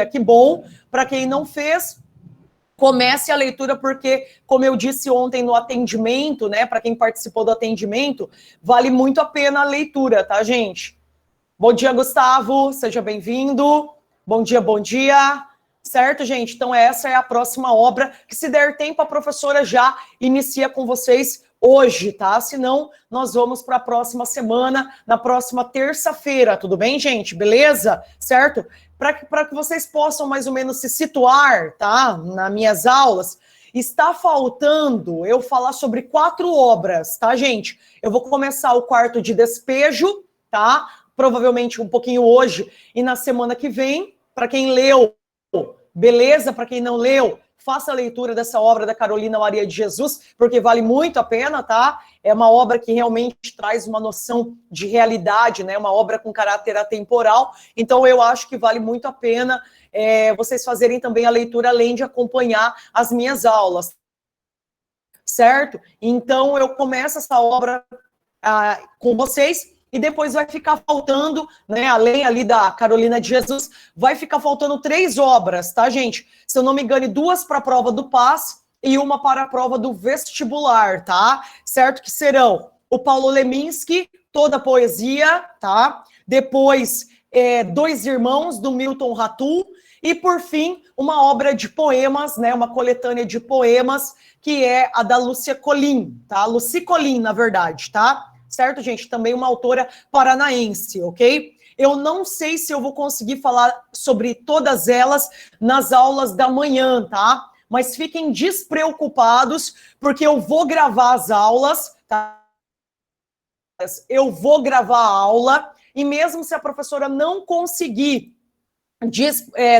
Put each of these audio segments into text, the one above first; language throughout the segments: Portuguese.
Que bom. Para quem não fez, comece a leitura, porque, como eu disse ontem no atendimento, né, para quem participou do atendimento, vale muito a pena a leitura, tá, gente? Bom dia, Gustavo, seja bem-vindo. Bom dia, bom dia. Certo, gente? Então, essa é a próxima obra, que se der tempo, a professora já inicia com vocês hoje, tá? Senão, nós vamos para a próxima semana, na próxima terça-feira, tudo bem, gente? Beleza? Certo? Para que vocês possam mais ou menos se situar, tá? Nas minhas aulas, está faltando eu falar sobre 4 obras, tá, gente? Eu vou começar o quarto de despejo, tá? Provavelmente um pouquinho hoje e na semana que vem. Para quem leu, beleza? Para quem não leu, faça a leitura dessa obra da Carolina Maria de Jesus, porque vale muito a pena, tá? É uma obra que realmente traz uma noção de realidade, né? Uma obra com caráter atemporal. Então, eu acho que vale muito a pena vocês fazerem também a leitura, além de acompanhar as minhas aulas, certo? Então, eu começo essa obra com vocês, e depois vai ficar faltando, né, além ali da Carolina de Jesus, vai ficar faltando 3 obras, tá, gente? Se eu não me engano, 2 para a prova do PAS e 1 para a prova do vestibular, tá? Certo? Que serão o Paulo Leminski, Toda a Poesia, tá? Depois, 2 Irmãos, do Milton Ratum, e por fim, uma obra de poemas, né, uma coletânea de poemas, que é a da Lúcia Colim, tá? Lucy Colim, na verdade, tá? Certo, gente? Também uma autora paranaense, ok? Eu não sei se eu vou conseguir falar sobre todas elas nas aulas da manhã, tá? Mas fiquem despreocupados, porque eu vou gravar as aulas, tá? Eu vou gravar a aula, e mesmo se a professora não conseguir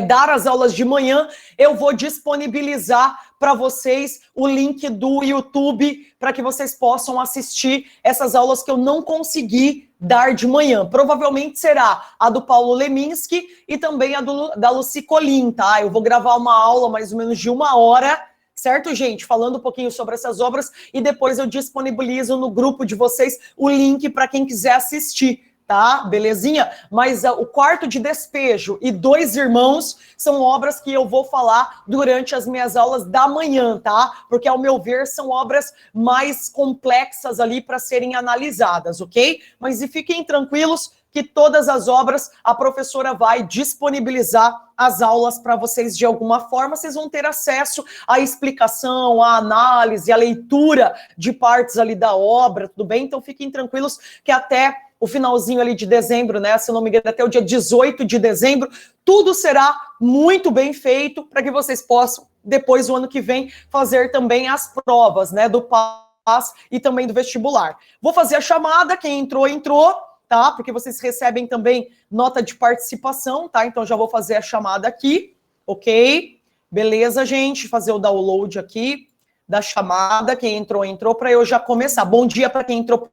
dar as aulas de manhã, eu vou disponibilizar para vocês o link do YouTube para que vocês possam assistir essas aulas que eu não consegui dar de manhã. Provavelmente será a do Paulo Leminski e também a da Lucy Colim, tá? Eu vou gravar uma aula mais ou menos de 1 hora, certo, gente? Falando um pouquinho sobre essas obras, e depois eu disponibilizo no grupo de vocês o link para quem quiser assistir. Tá, belezinha? Mas o quarto de despejo e 2 Irmãos são obras que eu vou falar durante as minhas aulas da manhã, tá? Porque, ao meu ver, são obras mais complexas ali para serem analisadas, ok? Mas e fiquem tranquilos que todas as obras a professora vai disponibilizar as aulas para vocês de alguma forma. Vocês vão ter acesso à explicação, à análise, à leitura de partes ali da obra, tudo bem? Então fiquem tranquilos que até o finalzinho ali de dezembro, né, se eu não me engano, até o dia 18 de dezembro, tudo será muito bem feito para que vocês possam, depois, o ano que vem, fazer também as provas, né, do PAS e também do vestibular. Vou fazer a chamada, quem entrou, entrou, tá, porque vocês recebem também nota de participação, tá, então já vou fazer a chamada aqui, ok? Beleza, gente, fazer o download aqui da chamada, quem entrou, entrou, para eu já começar. Bom dia para quem entrou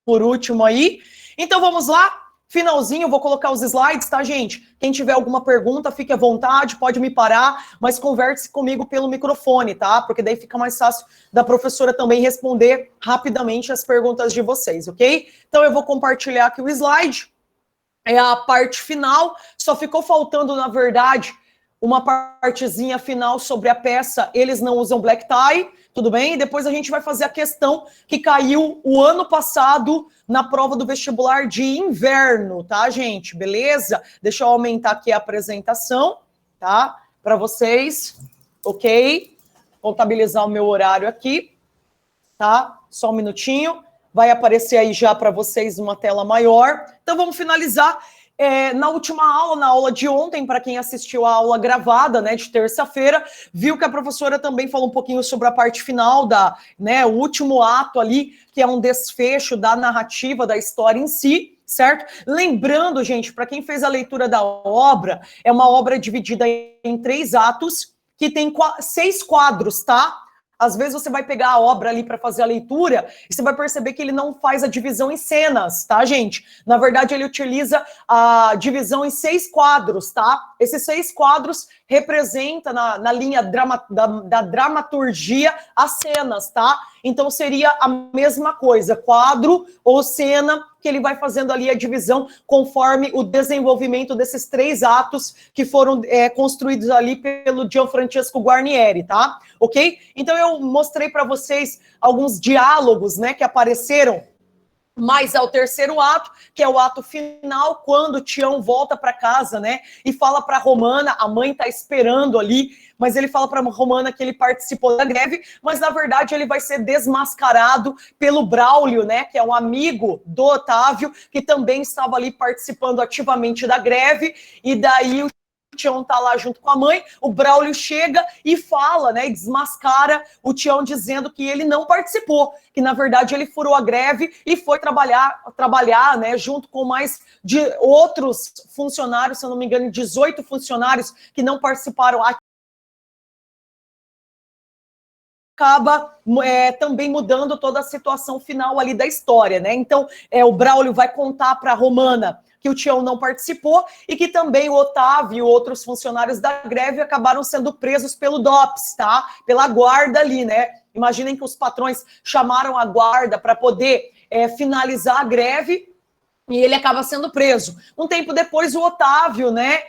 por último aí. Então vamos lá, finalzinho, eu vou colocar os slides, tá, gente? Quem tiver alguma pergunta, fique à vontade, pode me parar, mas converse comigo pelo microfone, tá? Porque daí fica mais fácil da professora também responder rapidamente as perguntas de vocês, ok? Então eu vou compartilhar aqui o slide, é a parte final, só ficou faltando, na verdade, uma partezinha final sobre a peça Eles Não Usam Black Tie, tudo bem? E depois a gente vai fazer a questão que caiu o ano passado na prova do vestibular de inverno, tá, gente? Beleza? Deixa eu aumentar aqui a apresentação, tá? Para vocês, ok? Contabilizar o meu horário aqui, tá? Só um minutinho. Vai aparecer aí já para vocês uma tela maior. Então vamos finalizar. Na última aula, na aula de ontem, para quem assistiu a aula gravada, né, de terça-feira, viu que a professora também falou um pouquinho sobre a parte final o último ato ali, que é um desfecho da narrativa da história em si, certo? Lembrando, gente, para quem fez a leitura da obra, é uma obra dividida em 3 atos, que tem 6 quadros, tá? Às vezes você vai pegar a obra ali para fazer a leitura e você vai perceber que ele não faz a divisão em cenas, tá, gente? Na verdade, ele utiliza a divisão em 6 quadros, tá? Esses 6 quadros representam, na linha da dramaturgia, as cenas, tá? Então, seria a mesma coisa, quadro ou cena que ele vai fazendo ali a divisão conforme o desenvolvimento desses 3 atos que foram construídos ali pelo Gianfrancesco Guarnieri, tá? Ok? Então eu mostrei para vocês alguns diálogos, né, que apareceram mais ao terceiro ato, que é o ato final, quando o Tião volta para casa, né, e fala para Romana, a mãe tá esperando ali, mas ele fala para Romana que ele participou da greve, mas na verdade ele vai ser desmascarado pelo Braulio, né, que é um amigo do Otávio, que também estava ali participando ativamente da greve, e daí o Tião tá lá junto com a mãe, o Braulio chega e fala, né, e desmascara o Tião dizendo que ele não participou, que na verdade ele furou a greve e foi trabalhar, né, junto com mais de outros funcionários, se eu não me engano, 18 funcionários que não participaram, acaba também mudando toda a situação final ali da história, né? Então, o Braulio vai contar para a Romana que o Tião não participou e que também o Otávio e outros funcionários da greve acabaram sendo presos pelo DOPS, tá? Pela guarda ali, né? Imaginem que os patrões chamaram a guarda para poder finalizar a greve e ele acaba sendo preso. Um tempo depois, o Otávio, né,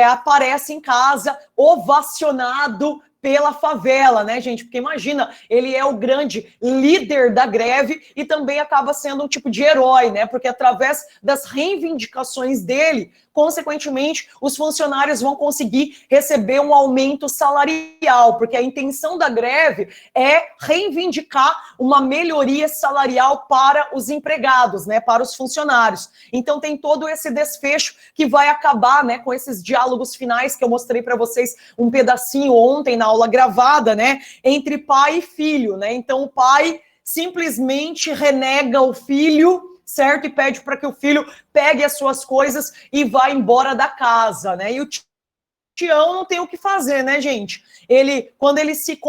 aparece em casa, ovacionado pela favela, né, gente? Porque imagina, ele é o grande líder da greve e também acaba sendo um tipo de herói, né? Porque através das reivindicações dele, consequentemente, os funcionários vão conseguir receber um aumento salarial, porque a intenção da greve é reivindicar uma melhoria salarial para os empregados, né, para os funcionários. Então tem todo esse desfecho que vai acabar, né, com esses diálogos finais que eu mostrei para vocês um pedacinho ontem na aula gravada, né, entre pai e filho, né? Então o pai simplesmente renega o filho, certo? E pede para que o filho pegue as suas coisas e vá embora da casa, né? E o Tião não tem o que fazer, né, gente? Quando ele se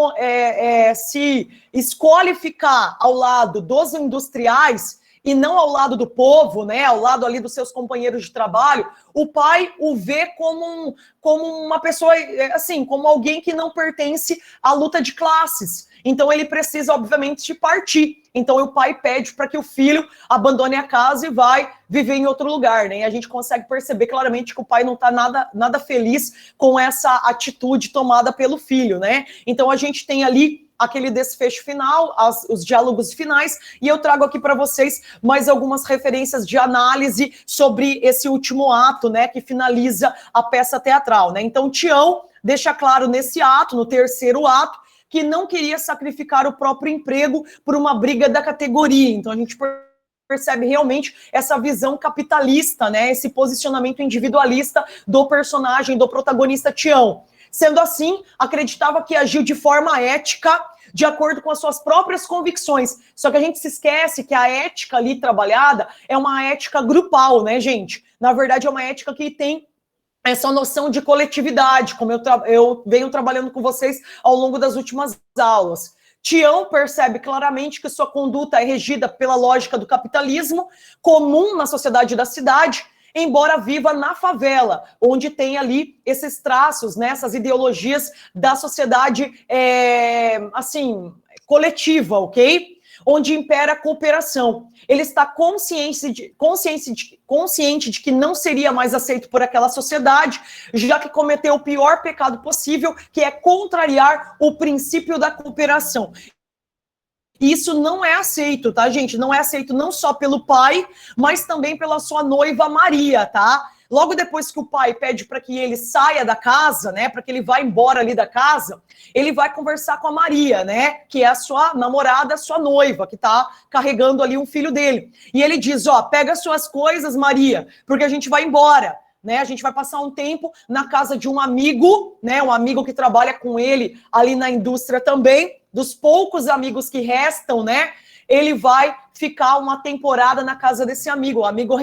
escolhe ficar ao lado dos industriais e não ao lado do povo, né, ao lado ali dos seus companheiros de trabalho, o pai o vê como uma pessoa, assim, como alguém que não pertence à luta de classes. Então ele precisa, obviamente, de partir. Então o pai pede para que o filho abandone a casa e vai viver em outro lugar, né? E a gente consegue perceber claramente que o pai não está nada feliz com essa atitude tomada pelo filho, né? Então a gente tem ali aquele desfecho final, os diálogos finais, e eu trago aqui para vocês mais algumas referências de análise sobre esse último ato, né, que finaliza a peça teatral, né? Então Tião deixa claro nesse ato, no terceiro ato, que não queria sacrificar o próprio emprego por uma briga da categoria. Então a gente percebe realmente essa visão capitalista, né, esse posicionamento individualista do personagem, do protagonista Tião. Sendo assim, acreditava que agiu de forma ética, de acordo com as suas próprias convicções. Só que a gente se esquece que a ética ali trabalhada é uma ética grupal, né, gente? Na verdade, é uma ética que tem essa noção de coletividade, como eu venho trabalhando com vocês ao longo das últimas aulas. Tião percebe claramente que sua conduta é regida pela lógica do capitalismo, comum na sociedade da cidade, embora viva na favela, onde tem ali esses traços, né, essas ideologias da sociedade, assim, coletiva, ok? Onde impera a cooperação. Ele está consciente de que não seria mais aceito por aquela sociedade, já que cometeu o pior pecado possível, que é contrariar o princípio da cooperação. Isso não é aceito, tá, gente? Não é aceito não só pelo pai, mas também pela sua noiva Maria, tá? Logo depois que o pai pede para que ele saia da casa, né, para que ele vá embora ali da casa, ele vai conversar com a Maria, né, que é a sua namorada, a sua noiva, que tá carregando ali um filho dele. E ele diz, ó, pega suas coisas, Maria, porque a gente vai embora. Né, a gente vai passar um tempo na casa de um amigo, né, um amigo que trabalha com ele ali na indústria também, dos poucos amigos que restam, né, ele vai ficar uma temporada na casa desse amigo. O amigo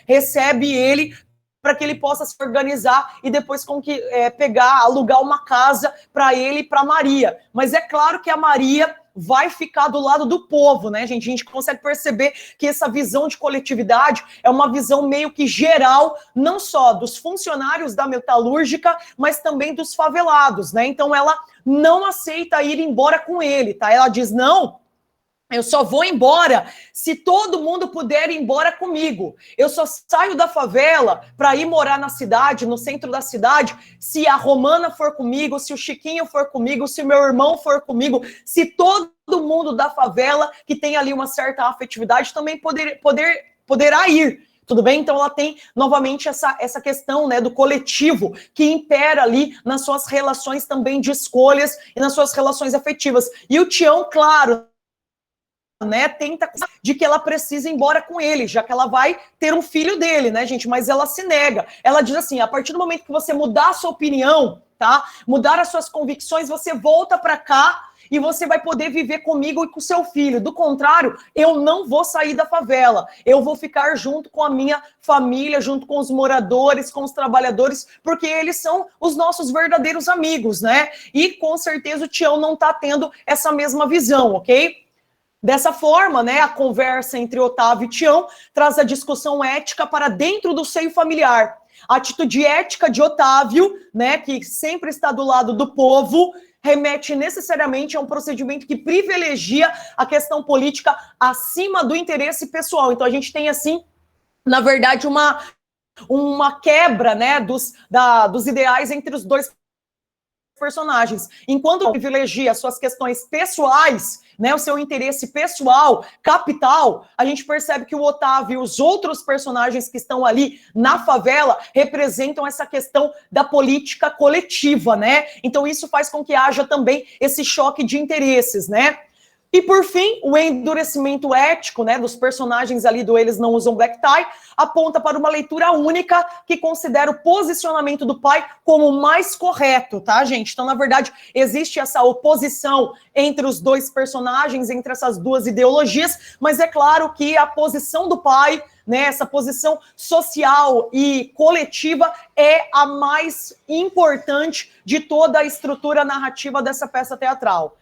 recebe ele para que ele possa se organizar e depois alugar uma casa para ele e para Maria. Mas é claro que a Maria vai ficar do lado do povo, né, gente? A gente consegue perceber que essa visão de coletividade é uma visão meio que geral, não só dos funcionários da metalúrgica, mas também dos favelados, né? Então ela não aceita ir embora com ele, tá? Ela diz, não, Eu só vou embora se todo mundo puder ir embora comigo. Eu só saio da favela para ir morar na cidade, no centro da cidade, se a Romana for comigo, se o Chiquinho for comigo, se o meu irmão for comigo, se todo mundo da favela que tem ali uma certa afetividade também poderá ir. Tudo bem? Então ela tem novamente essa questão, né, do coletivo que impera ali nas suas relações também de escolhas e nas suas relações afetivas. E o Tião, claro, né, tenta de que ela precisa ir embora com ele, já que ela vai ter um filho dele, né, gente? Mas ela se nega. Ela diz assim: a partir do momento que você mudar a sua opinião, tá? Mudar as suas convicções, você volta para cá e você vai poder viver comigo e com seu filho. Do contrário, eu não vou sair da favela. Eu vou ficar junto com a minha família, junto com os moradores, com os trabalhadores, porque eles são os nossos verdadeiros amigos, né? E com certeza o Tião não tá tendo essa mesma visão, ok? Dessa forma, né, a conversa entre Otávio e Tião traz a discussão ética para dentro do seio familiar. A atitude ética de Otávio, né, que sempre está do lado do povo, remete necessariamente a um procedimento que privilegia a questão política acima do interesse pessoal. Então a gente tem, assim, na verdade, uma quebra, né, dos ideais entre os dois personagens. Enquanto privilegia suas questões pessoais, né, o seu interesse pessoal, capital, a gente percebe que o Otávio e os outros personagens que estão ali na favela representam essa questão da política coletiva, né? Então isso faz com que haja também esse choque de interesses, né? E, por fim, o endurecimento ético, né, dos personagens ali do Eles Não Usam Black Tie aponta para uma leitura única que considera o posicionamento do pai como o mais correto, tá, gente? Então, na verdade, existe essa oposição entre os dois personagens, entre essas duas ideologias, mas é claro que a posição do pai, né, essa posição social e coletiva é a mais importante de toda a estrutura narrativa dessa peça teatral.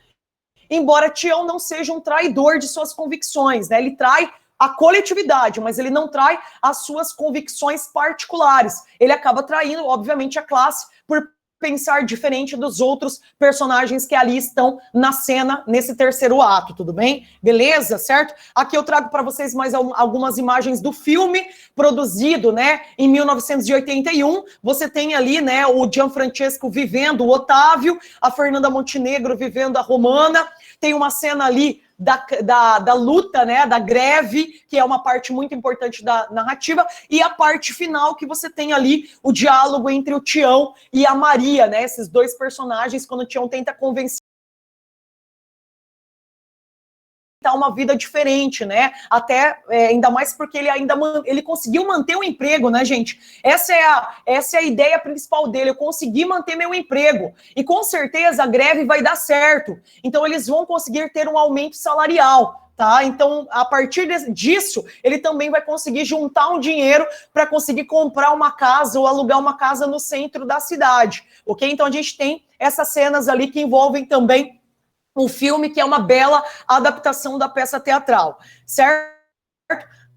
Embora Tião não seja um traidor de suas convicções, né? Ele trai a coletividade, mas ele não trai as suas convicções particulares. Ele acaba traindo, obviamente, a classe por pensar diferente dos outros personagens que ali estão na cena, nesse terceiro ato, tudo bem? Beleza, certo? Aqui eu trago para vocês mais algumas imagens do filme produzido, né, em 1981. Você tem ali, né, o Gianfrancesco vivendo o Otávio, a Fernanda Montenegro vivendo a Romana. Tem uma cena ali da luta, né, da greve, que é uma parte muito importante da narrativa, e a parte final que você tem ali o diálogo entre o Tião e a Maria, né, esses dois personagens, quando o Tião tenta convencer uma vida diferente, né? Até ainda mais porque ele conseguiu manter o emprego, né, gente? Essa é a ideia principal dele. Eu consegui manter meu emprego e com certeza a greve vai dar certo. Então eles vão conseguir ter um aumento salarial. Tá? Então, a partir disso, ele também vai conseguir juntar um dinheiro para conseguir comprar uma casa ou alugar uma casa no centro da cidade, ok? Então, a gente tem essas cenas ali que envolvem também um filme que é uma bela adaptação da peça teatral, certo?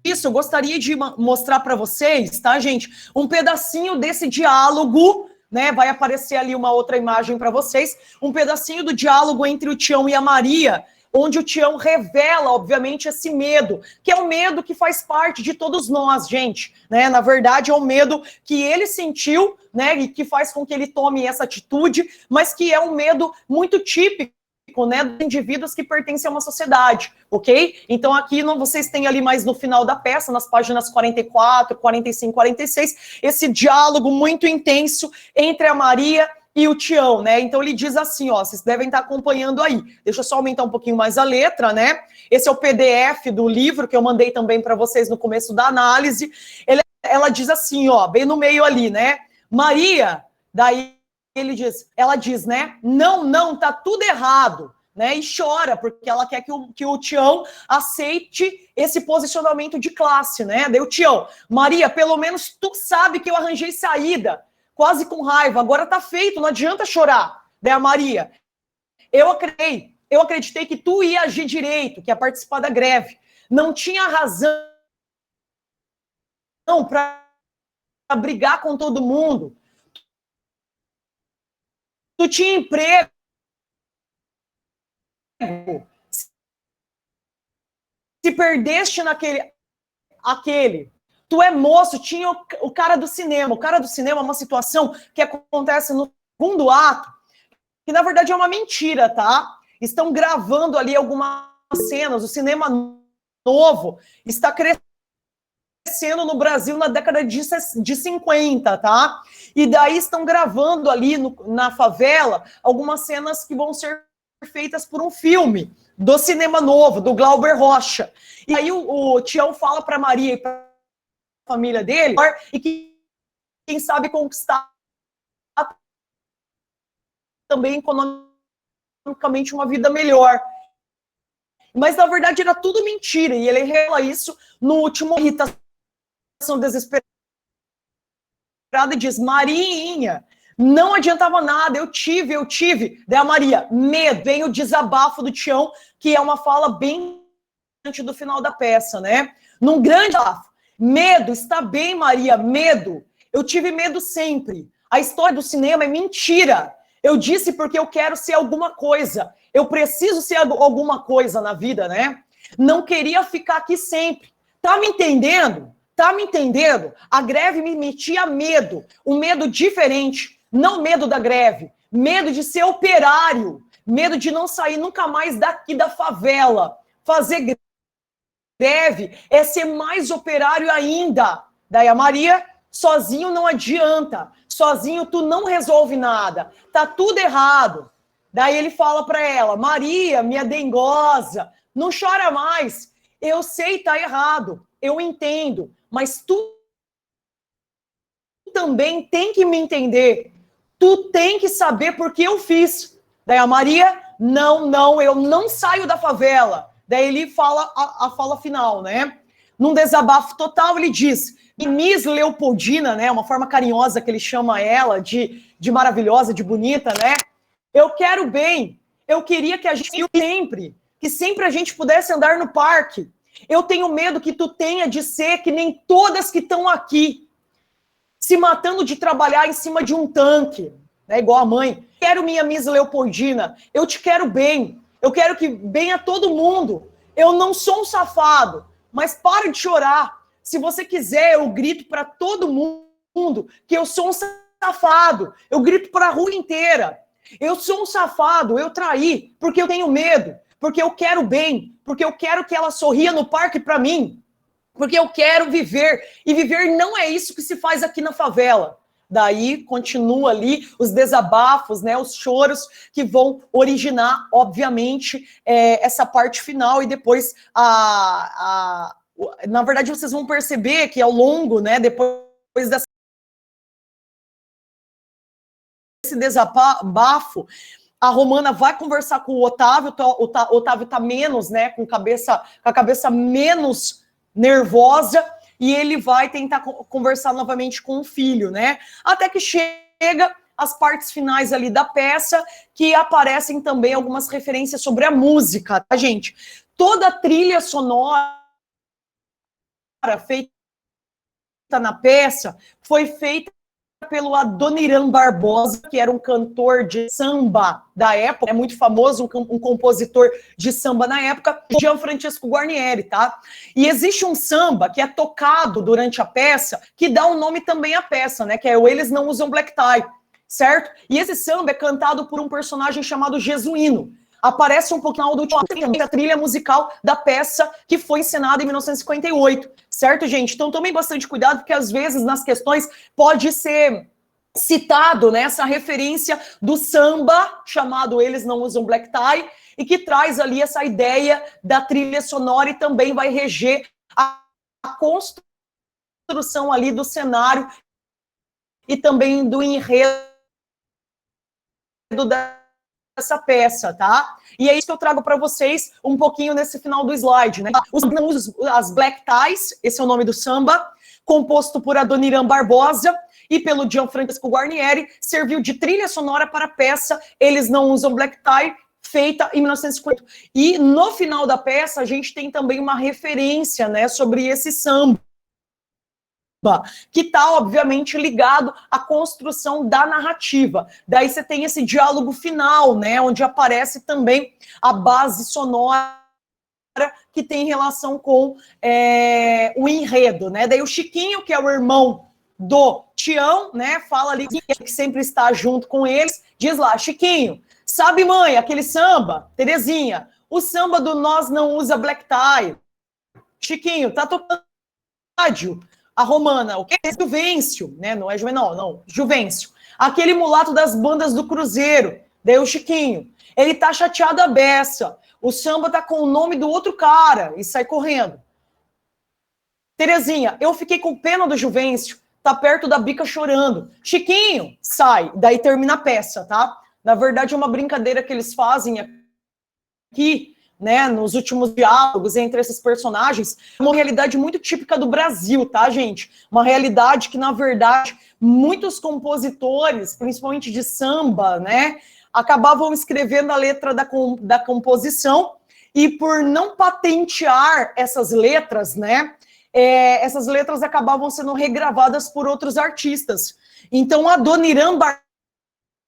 Isso, eu gostaria de mostrar para vocês, tá, gente? Um pedacinho desse diálogo, né? Vai aparecer ali uma outra imagem para vocês, um pedacinho do diálogo entre o Tião e a Maria, onde o Tião revela, obviamente, esse medo, que é um medo que faz parte de todos nós, gente, né? Na verdade, é um medo que ele sentiu, né? E que faz com que ele tome essa atitude, mas que é um medo muito típico, né, dos indivíduos que pertencem a uma sociedade, ok? Então aqui vocês têm ali mais no final da peça, nas páginas 44, 45, 46, esse diálogo muito intenso entre a Maria e o Tião, né? Então ele diz assim, ó, vocês devem estar acompanhando aí. Deixa eu só aumentar um pouquinho mais a letra, né? Esse é o PDF do livro que eu mandei também para vocês no começo da análise. Ela diz assim, ó, bem no meio ali, né? Maria, daí ela diz, né? Não, tá tudo errado, né? E chora, porque ela quer que o Tião aceite esse posicionamento de classe, né? Daí o Tião, Maria, pelo menos tu sabe que eu arranjei saída, quase com raiva, agora tá feito, não adianta chorar. Daí a Maria, eu acreditei que tu ia agir direito, que ia participar da greve. Não tinha razão para brigar com todo mundo. Tu tinha emprego. se perdeste aquele. Tu é moço, tinha o cara do cinema. O cara do cinema é uma situação que acontece no segundo ato, que na verdade é uma mentira, tá? Estão gravando ali algumas cenas, o cinema novo está crescendo no Brasil na década de 50, tá? E daí estão gravando ali na favela algumas cenas que vão ser feitas por um filme do cinema novo, do Glauber Rocha. E aí o Tião fala para Maria e para a família dele, e que quem sabe conquistar também economicamente uma vida melhor. Mas na verdade era tudo mentira, e ele revela isso no último Irritação Desesperada e diz: Marinha, não adiantava nada, eu tive. Daí a Maria, medo, vem o desabafo do Tião, que é uma fala bem antes do final da peça, né? Num grande desabafo. Medo, está bem, Maria, medo. Eu tive medo sempre. A história do cinema é mentira. Eu disse porque eu quero ser alguma coisa. Eu preciso ser alguma coisa na vida, né? Não queria ficar aqui sempre. Tá me entendendo? Tá me entendendo? A greve me metia medo. Um medo diferente. Não medo da greve. Medo de ser operário. Medo de não sair nunca mais daqui da favela. Fazer greve é ser mais operário ainda. Daí a Maria, sozinho não adianta. Sozinho tu não resolve nada. Tá tudo errado. Daí ele fala para ela: Maria, minha dengosa, não chora mais. Eu sei, tá errado. Eu entendo. Mas tu também tem que me entender. Tu tem que saber por que eu fiz. Daí a Maria, não, eu não saio da favela. Daí ele fala a fala final, né? Num desabafo total, ele diz: Miss Leopoldina, né? Uma forma carinhosa que ele chama ela de maravilhosa, de bonita, né? Eu quero bem. Eu queria que a gente sempre a gente pudesse andar no parque. Eu tenho medo que tu tenha de ser que nem todas que estão aqui, se matando de trabalhar em cima de um tanque, né? Igual a mãe. Quero minha Miss Leopoldina. Eu te quero bem. Eu quero que bem a todo mundo. Eu não sou um safado, mas para de chorar. Se você quiser, eu grito para todo mundo que eu sou um safado. Eu grito para a rua inteira. Eu sou um safado, eu traí, porque eu tenho medo, porque eu quero bem, porque eu quero que ela sorria no parque para mim, porque eu quero viver. E viver não é isso que se faz aqui na favela. Daí continua ali os desabafos, né, os choros que vão originar, obviamente, essa parte final. E depois, na verdade, vocês vão perceber que ao longo, né, depois desse desabafo, a Romana vai conversar com o Otávio. O Otávio está menos, né, com a cabeça menos nervosa, e ele vai tentar conversar novamente com o filho, né? Até que chega as partes finais ali da peça, que aparecem também algumas referências sobre a música, tá, gente? Toda a trilha sonora feita na peça foi feita pelo Adoniran Barbosa, que era um cantor de samba da época, é muito famoso, um compositor de samba na época, Gianfrancesco Guarnieri, tá? E existe um samba que é tocado durante a peça, que dá um nome também à peça, né? Que é o Eles Não Usam Black Tie, certo? E esse samba é cantado por um personagem chamado Jesuíno. Aparece um pouquinho do da trilha musical da peça que foi encenada em 1958, certo, gente? Então tomem bastante cuidado, porque às vezes nas questões pode ser citado, né, essa referência do samba chamado Eles Não Usam Black Tie, e que traz ali essa ideia da trilha sonora e também vai reger a construção ali do cenário e também do enredo dessa peça, tá? E é isso que eu trago para vocês um pouquinho nesse final do slide, né? As Black Ties, esse é o nome do samba, composto por Adoniran Barbosa e pelo Gianfrancesco Guarnieri, serviu de trilha sonora para a peça Eles Não Usam Black Tie, feita em 1950. E no final da peça a gente tem também uma referência, né, sobre esse samba, que está, obviamente, ligado à construção da narrativa. Daí você tem esse diálogo final, né, onde aparece também a base sonora que tem relação com o enredo, né? Daí o Chiquinho, que é o irmão do Tião, né? Fala ali que sempre está junto com eles, diz lá, Chiquinho, sabe, mãe, aquele samba, Terezinha, o samba do Nós Não Usa Black Tie. Chiquinho, tá tocando rádio, a Romana, o que é Juvencio, né? Não é Juvenal, não, Juvencio. Aquele mulato das bandas do Cruzeiro, daí o Chiquinho, ele tá chateado a beça, o samba tá com o nome do outro cara, e sai correndo. Terezinha, eu fiquei com pena do Juvencio, tá perto da bica chorando. Chiquinho, sai, daí termina a peça, tá? Na verdade é uma brincadeira que eles fazem aqui, né, nos últimos diálogos entre esses personagens, uma realidade muito típica do Brasil, tá, gente? Uma realidade que, na verdade, muitos compositores, principalmente de samba, né, acabavam escrevendo a letra da composição e por não patentear essas letras, né, essas letras acabavam sendo regravadas por outros artistas. Então, a Dona Irã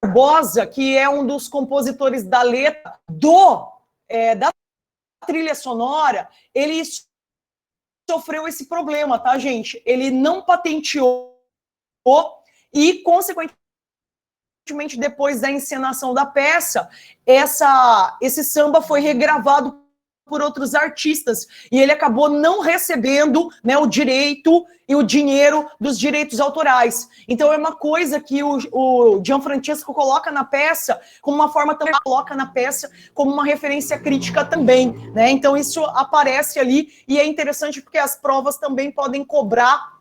Barbosa, que é um dos compositores da letra da trilha sonora, ele sofreu esse problema, tá, gente? Ele não patenteou e, consequentemente, depois da encenação da peça, esse samba foi regravado por outros artistas e ele acabou não recebendo, né, o direito e o dinheiro dos direitos autorais. Então é uma coisa que o Gianfrancesco coloca na peça como uma forma também, coloca na peça como uma referência crítica também, né? Então isso aparece ali e é interessante porque as provas também podem cobrar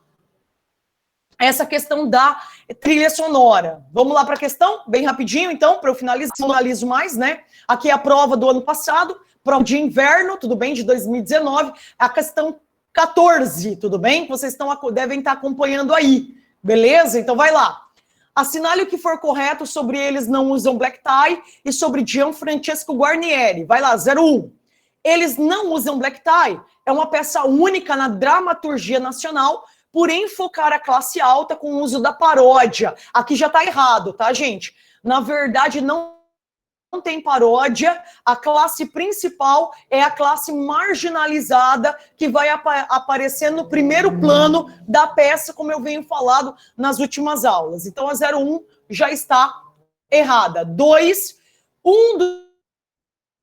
essa questão da trilha sonora. Vamos lá para a questão, bem rapidinho, então, para eu finalizo mais, né? Aqui é a prova do ano passado, prova de inverno, tudo bem, de 2019, a questão 14, tudo bem? Vocês devem estar acompanhando aí, beleza? Então vai lá. Assinale o que for correto sobre Eles Não Usam Black Tie e sobre Gianfrancesco Guarnieri. Vai lá, 01. Eles Não Usam Black Tie é uma peça única na dramaturgia nacional por enfocar a classe alta com o uso da paródia. Aqui já está errado, tá, gente? Na verdade, não tem paródia, a classe principal é a classe marginalizada que vai aparecer no primeiro plano da peça, como eu venho falado nas últimas aulas. Então, a 01 já está errada. 2,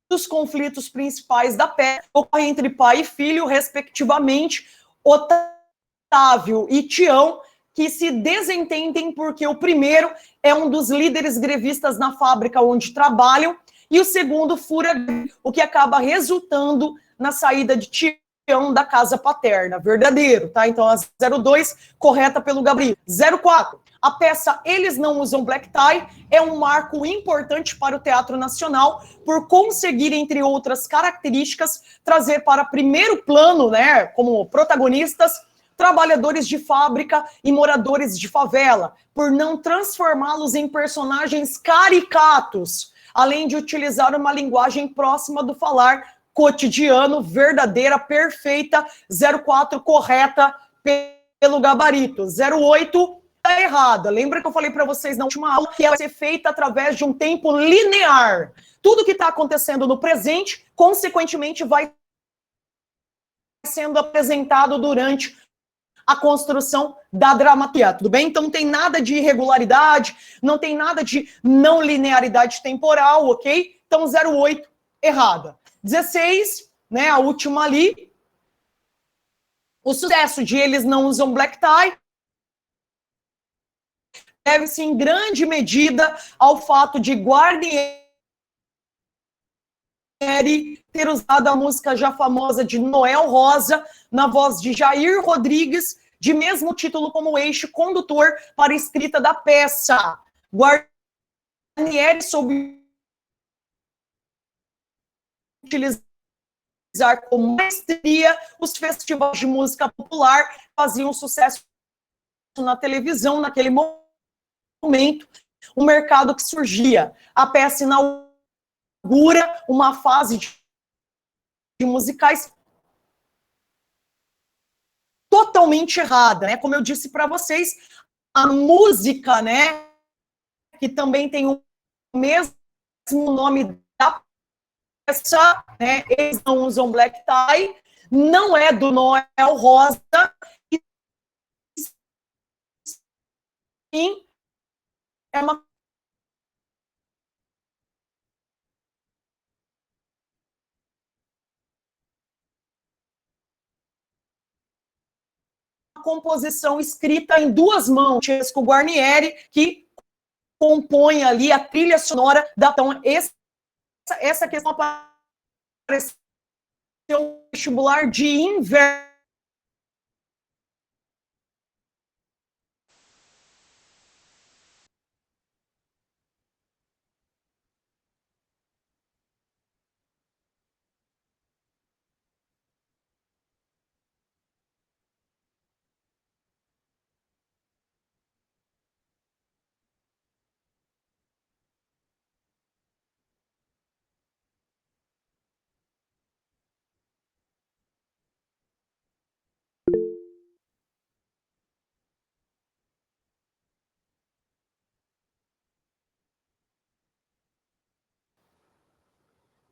dos conflitos principais da peça ocorre entre pai e filho, respectivamente, Otávio e Tião, que se desentendem porque o primeiro é um dos líderes grevistas na fábrica onde trabalham e o segundo fura, o que acaba resultando na saída de Tião da casa paterna. Verdadeiro, tá? Então, a 02, correta pelo Gabriel. 04, a peça Eles Não Usam Black Tie é um marco importante para o Teatro Nacional por conseguir, entre outras características, trazer para primeiro plano, né, como protagonistas, trabalhadores de fábrica e moradores de favela, por não transformá-los em personagens caricatos, além de utilizar uma linguagem próxima do falar cotidiano, verdadeira, perfeita, 04, correta pelo gabarito. 08, tá errada. Lembra que eu falei para vocês na última aula que ela vai ser feita através de um tempo linear. Tudo que está acontecendo no presente, consequentemente, vai sendo apresentado durante a construção da dramaturgia, tudo bem? Então não tem nada de irregularidade, não tem nada de não linearidade temporal, ok? Então 08, errada. 16, né, a última ali, o sucesso de Eles Não Usam Black Tie deve-se em grande medida ao fato de Guarnieri ter usado a música já famosa de Noel Rosa, na voz de Jair Rodrigues, de mesmo título como eixo condutor para a escrita da peça. Guarnieri soube utilizar com maestria os festivais de música popular, faziam sucesso na televisão naquele momento, um mercado que surgia. A peça inaugura uma fase de musicais totalmente errada, né? Como eu disse para vocês, a música, né, que também tem o mesmo nome da essa, né, eles não usam black tie, não é do Noel Rosa, e sim, é uma composição escrita em duas mãos, Francesco Guarnieri, que compõe ali a trilha sonora da... Então, essa questão apareceu no vestibular de inverno.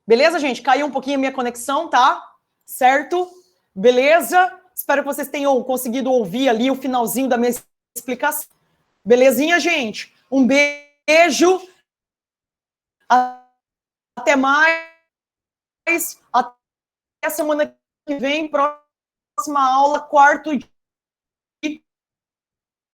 Beleza, gente? Caiu um pouquinho a minha conexão, tá? Certo? Beleza? Espero que vocês tenham conseguido ouvir ali o finalzinho da minha explicação. Belezinha, gente? Um beijo. Até mais. Até semana que vem, próxima aula, quarto dia.